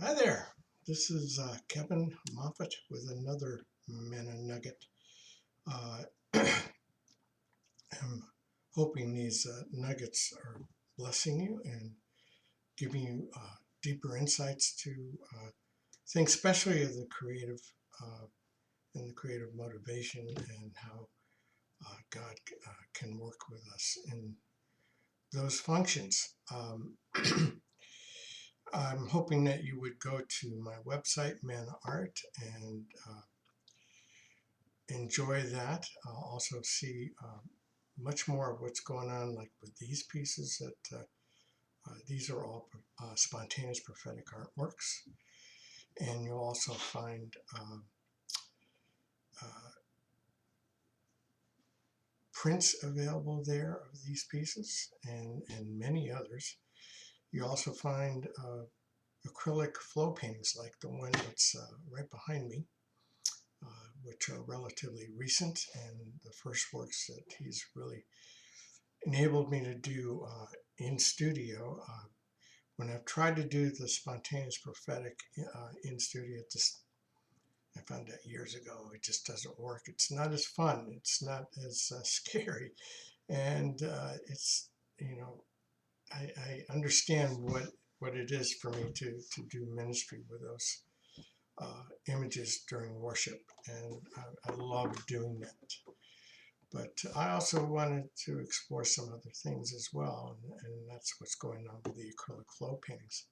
Hi there. This is Kevin Moffat with another Manna Nugget. Uh, I'm hoping these nuggets are blessing you and giving you deeper insights to things, especially of the creative and the creative motivation and how God can work with us in those functions. I'm hoping that you would go to my website, Manna Art, and enjoy that. I'll also see much more of what's going on, like with these pieces. That these are all spontaneous prophetic artworks, and you'll also find uh, prints available there of these pieces and many others. You also find acrylic flow paintings like the one that's right behind me, which are relatively recent and the first works that he's really enabled me to do in studio. When I've tried to do the spontaneous prophetic in studio, I found that years ago, it just doesn't work. It's not as fun. It's not as scary. And it's, you know, I understand what it is for me to do ministry with those images during worship. And I love doing that. But I also wanted to explore some other things as well, and that's what's going on with the acrylic flow paintings.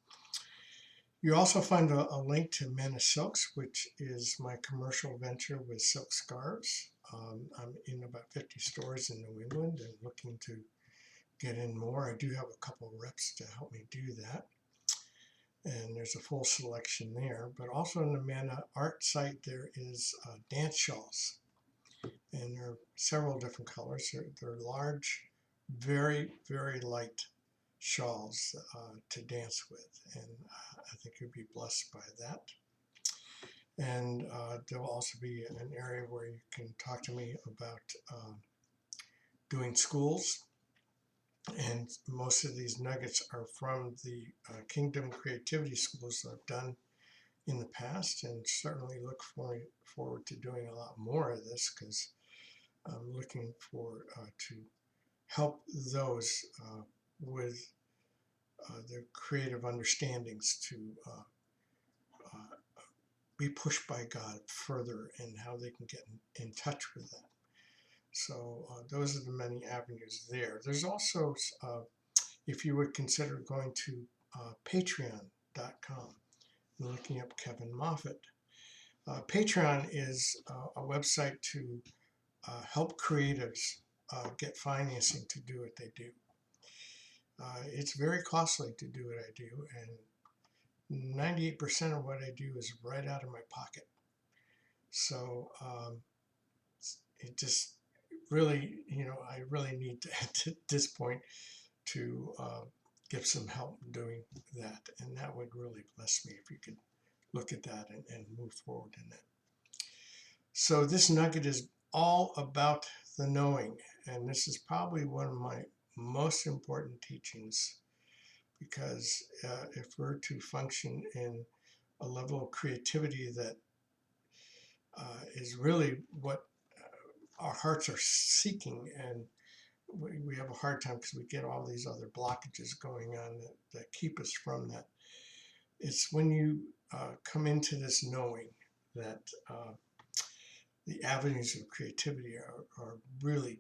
You also find a link to Manna Silks, which is my commercial venture with silk scarves. I'm in about 50 stores in New England and looking to get in more. I do have a couple of reps to help me do that, and there's a full selection there. But also on the Manna Art site, there is dance shawls. And there are several different colors. They're large, very, very light shawls to dance with, and I think you'll be blessed by that. And there'll also be an area where you can talk to me about doing schools, and most of these nuggets are from the Kingdom Creativity Schools that I've done in the past, and certainly look forward to doing a lot more of this, because I'm looking for to help those with their creative understandings to uh, be pushed by God further and how they can get in touch with that. So those are the many avenues there. There's also, if you would consider going to patreon.com and looking up Kevin Moffat. Patreon is a website to help creatives get financing to do what they do. It's very costly to do what I do, and 98% of what I do is right out of my pocket. So it just really, I really need to, at this point, to get some help doing that. And that would really bless me if you could look at that and move forward in that. So this nugget is all about the knowing. And this is probably one of my most important teachings, because if we're to function in a level of creativity that is really what our hearts are seeking, and we have a hard time because we get all these other blockages going on that keep us from that. It's when you come into this knowing that the avenues of creativity are really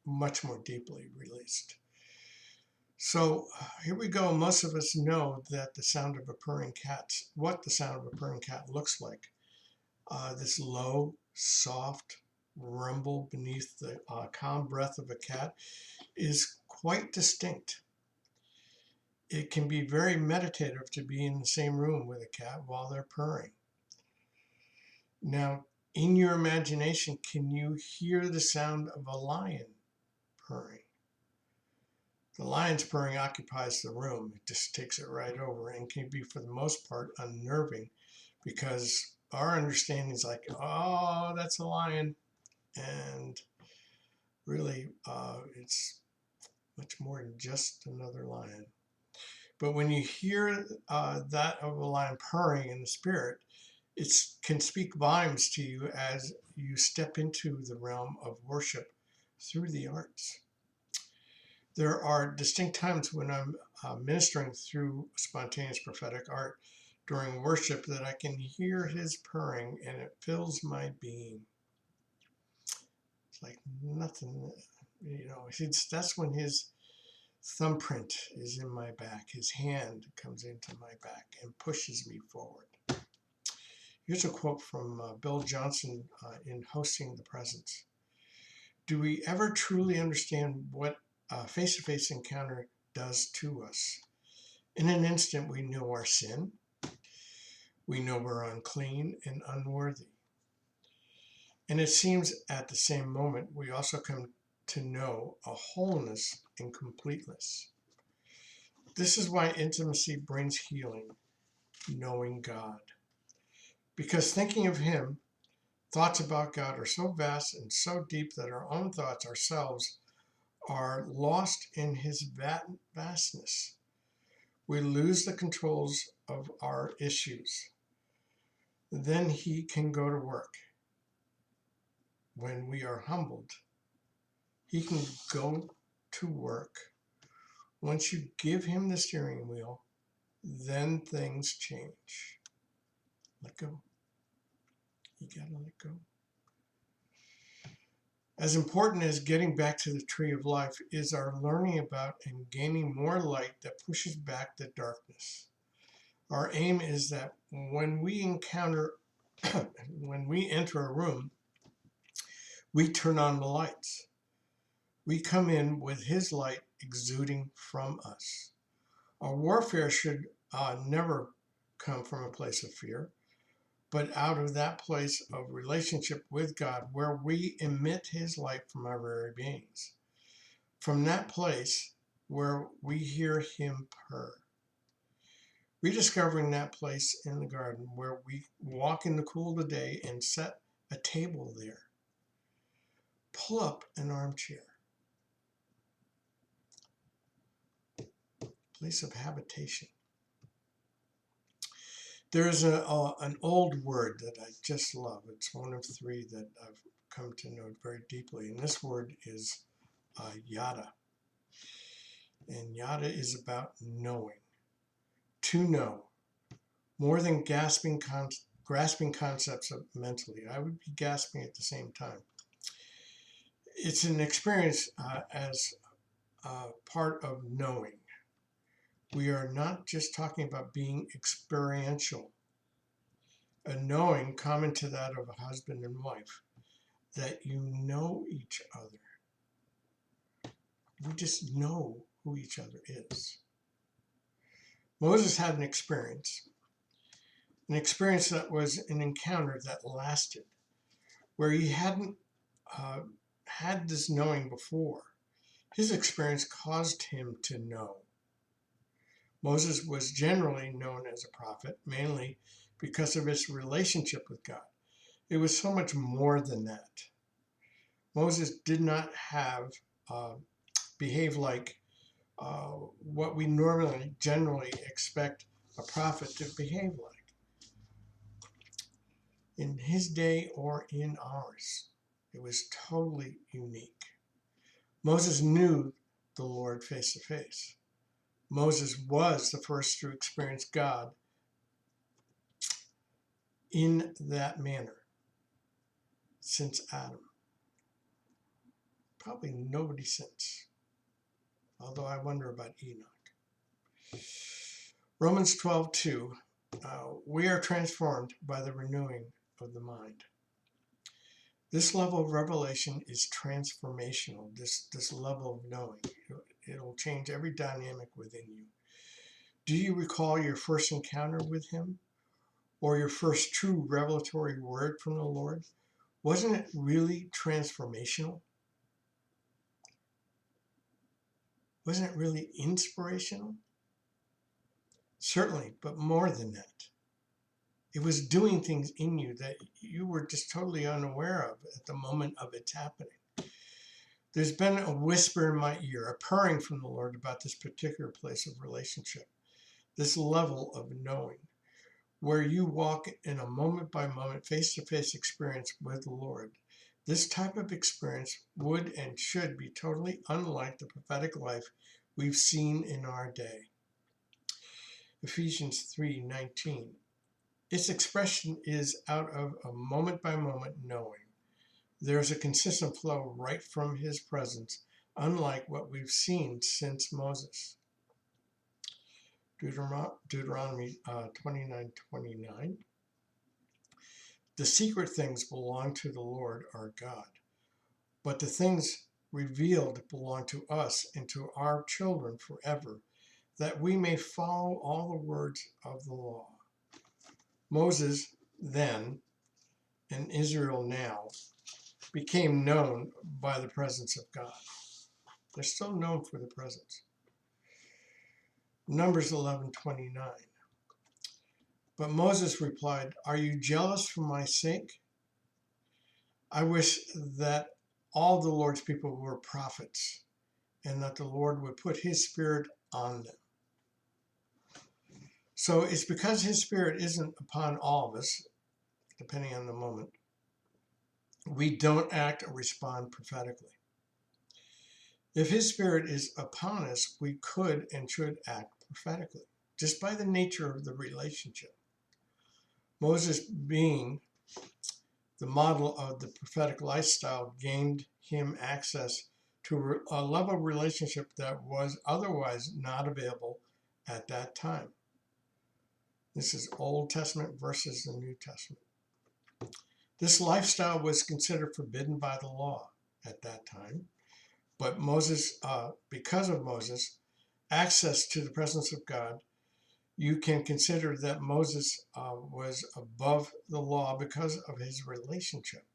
much more deeply released. So here we go. Most of us know that the sound of a purring cat, what the sound of a purring cat looks like. This low, soft rumble beneath the calm breath of a cat is quite distinct. It can be very meditative to be in the same room with a cat while they're purring. Now, in your imagination, can you hear the sound of a lion purring? The lion's purring occupies the room. It just takes it right over and can be, for the most part, unnerving, because our understanding is like, oh, that's a lion. And really, it's much more than just another lion. But when you hear that of a lion purring in the spirit, it can speak volumes to you as you step into the realm of worship through the arts. There are distinct times when I'm ministering through spontaneous prophetic art during worship that I can hear his purring and it fills my being. It's like nothing, that's when his thumbprint is in my back. His hand comes into my back and pushes me forward. Here's a quote from Bill Johnson in Hosting the Presence. Do we ever truly understand what a face-to-face encounter does to us? In an instant, we know our sin. We know we're unclean and unworthy. And it seems at the same moment, we also come to know a wholeness and completeness. This is why intimacy brings healing, knowing God. Because thinking of him, thoughts about God are so vast and so deep that our own thoughts ourselves are lost in his vastness. We lose the controls of our issues. Then he can go to work. When we are humbled, he can go to work. Once you give him the steering wheel, then things change. Let go. You gotta let go. As important as getting back to the tree of life is our learning about and gaining more light that pushes back the darkness. Our aim is that when we enter a room, we turn on the lights. We come in with his light exuding from us. Our warfare should never come from a place of fear, but out of that place of relationship with God where we emit his light from our very beings. From that place where we hear him purr. Rediscovering that place in the garden where we walk in the cool of the day and set a table there. Pull up an armchair. Place of habitation. There is an old word that I just love. It's one of three that I've come to know very deeply. And this word is yada. And yada is about knowing. To know. More than grasping concepts mentally. I would be gasping at the same time. It's an experience as part of knowing. We are not just talking about being experiential. A knowing common to that of a husband and wife, that you know each other. We just know who each other is. Moses had an experience that was an encounter that lasted, where he hadn't had this knowing before. His experience caused him to know. Moses was generally known as a prophet, mainly because of his relationship with God. It was so much more than that. Moses did not behave like what we generally expect a prophet to behave like. In his day or in ours, it was totally unique. Moses knew the Lord face to face. Moses was the first to experience God in that manner since Adam. Probably nobody since, although I wonder about Enoch. Romans 12:2, we are transformed by the renewing of the mind. This level of revelation is transformational, this level of knowing. It'll change every dynamic within you. Do you recall your first encounter with him? Or your first true revelatory word from the Lord? Wasn't it really transformational? Wasn't it really inspirational? Certainly, but more than that. It was doing things in you that you were just totally unaware of at the moment of its happening. There's been a whisper in my ear, a purring from the Lord about this particular place of relationship. this level of knowing, where you walk in a moment-by-moment, face-to-face experience with the Lord. This type of experience would and should be totally unlike the prophetic life we've seen in our day. Ephesians 3:19. Its expression is out of a moment-by-moment knowing. There's a consistent flow right from his presence, unlike what we've seen since Moses. Deuteronomy 29:29. The secret things belong to the Lord our God, but the things revealed belong to us and to our children forever, that we may follow all the words of the law. Moses then, and Israel now, became known by the presence of God. They're still known for the presence. Numbers 11:29. But Moses replied, "Are you jealous for my sake? I wish that all the Lord's people were prophets, and that the Lord would put his spirit on them." So it's because his spirit isn't upon all of us, depending on the moment, we don't act or respond prophetically. If his spirit is upon us, we could and should act prophetically, just by the nature of the relationship. Moses, being the model of the prophetic lifestyle, gained him access to a level of relationship that was otherwise not available at that time. This is Old Testament versus the New Testament. This lifestyle was considered forbidden by the law at that time, but Moses, because of Moses' access to the presence of God, you can consider that Moses was above the law because of his relationship.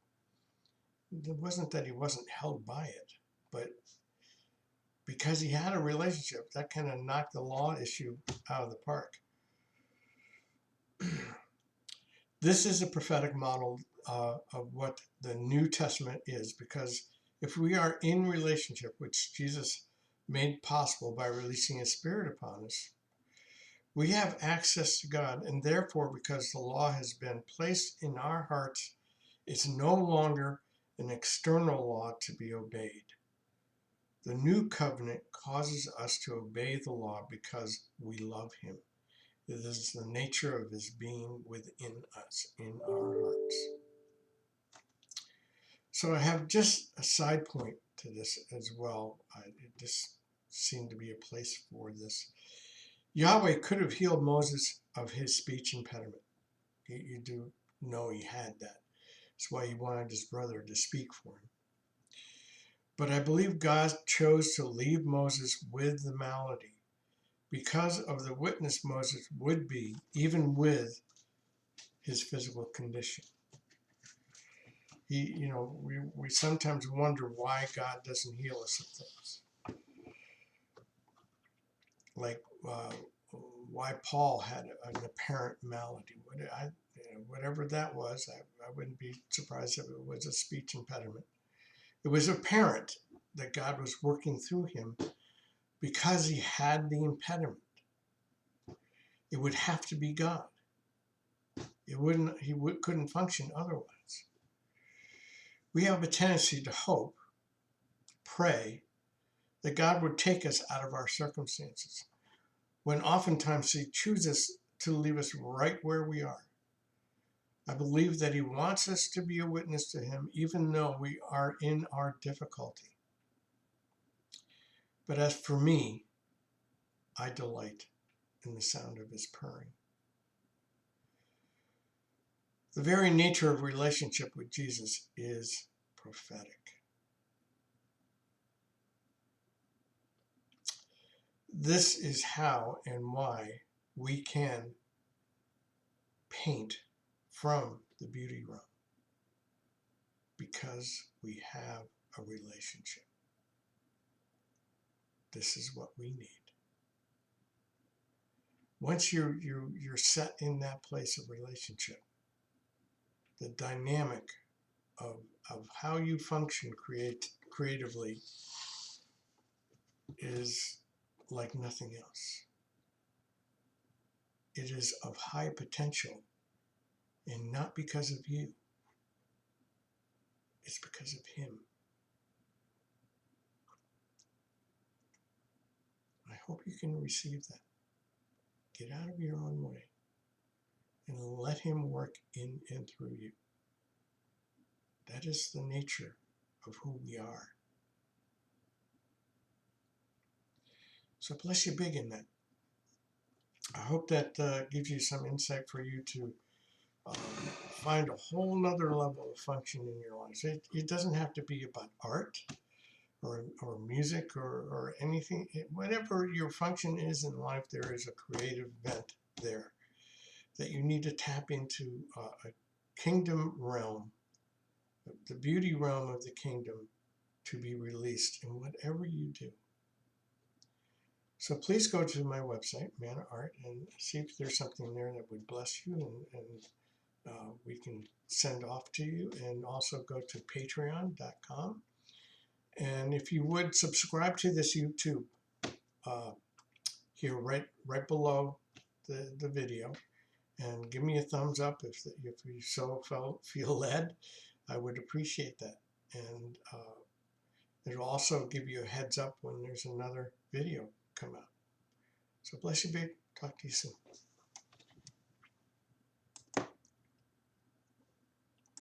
It wasn't that he wasn't held by it, but because he had a relationship, that kind of knocked the law issue out of the park. This is a prophetic model of what the New Testament is, because if we are in relationship, which Jesus made possible by releasing his spirit upon us, we have access to God, and therefore, because the law has been placed in our hearts, it's no longer an external law to be obeyed. The new covenant causes us to obey the law because we love him. It is the nature of his being within us, in our hearts. So I have just a side point to this as well. It just seemed to be a place for this. Yahweh could have healed Moses of his speech impediment. You do know he had that. That's why he wanted his brother to speak for him. But I believe God chose to leave Moses with the malady because of the witness Moses would be, even with his physical condition. We sometimes wonder why God doesn't heal us of things. Like why Paul had an apparent malady. Whatever that was, I wouldn't be surprised if it was a speech impediment. It was apparent that God was working through him because he had the impediment. It would have to be God. Couldn't function otherwise. We have a tendency to hope, pray, that God would take us out of our circumstances, when oftentimes he chooses to leave us right where we are. I believe that he wants us to be a witness to him, even though we are in our difficulty. But as for me, I delight in the sound of his purring. The very nature of relationship with Jesus is prophetic. This is how and why we can paint from the beauty realm, because we have a relationship. This is what we need. Once you're set in that place of relationship, the dynamic of how you function creatively is like nothing else. it is of high potential, and not because of you. It's because of him. I hope you can receive that. Get out of your own way and let him work in and through you. That is the nature of who we are. So bless you big in that. I hope that gives you some insight for you to find a whole nother level of function in your life. It doesn't have to be about art or music or anything. Whatever your function is in life, there is a creative vent there that you need to tap into, a kingdom realm, the beauty realm of the kingdom, to be released in whatever you do. So please go to my website, Man of Art, and see if there's something there that would bless you, and we can send off to you. And also go to patreon.com. And if you would subscribe to this YouTube here right below the video, and give me a thumbs up if you so feel led. I would appreciate that. And it'll also give you a heads up when there's another video come out. So bless you, big. Talk to you soon.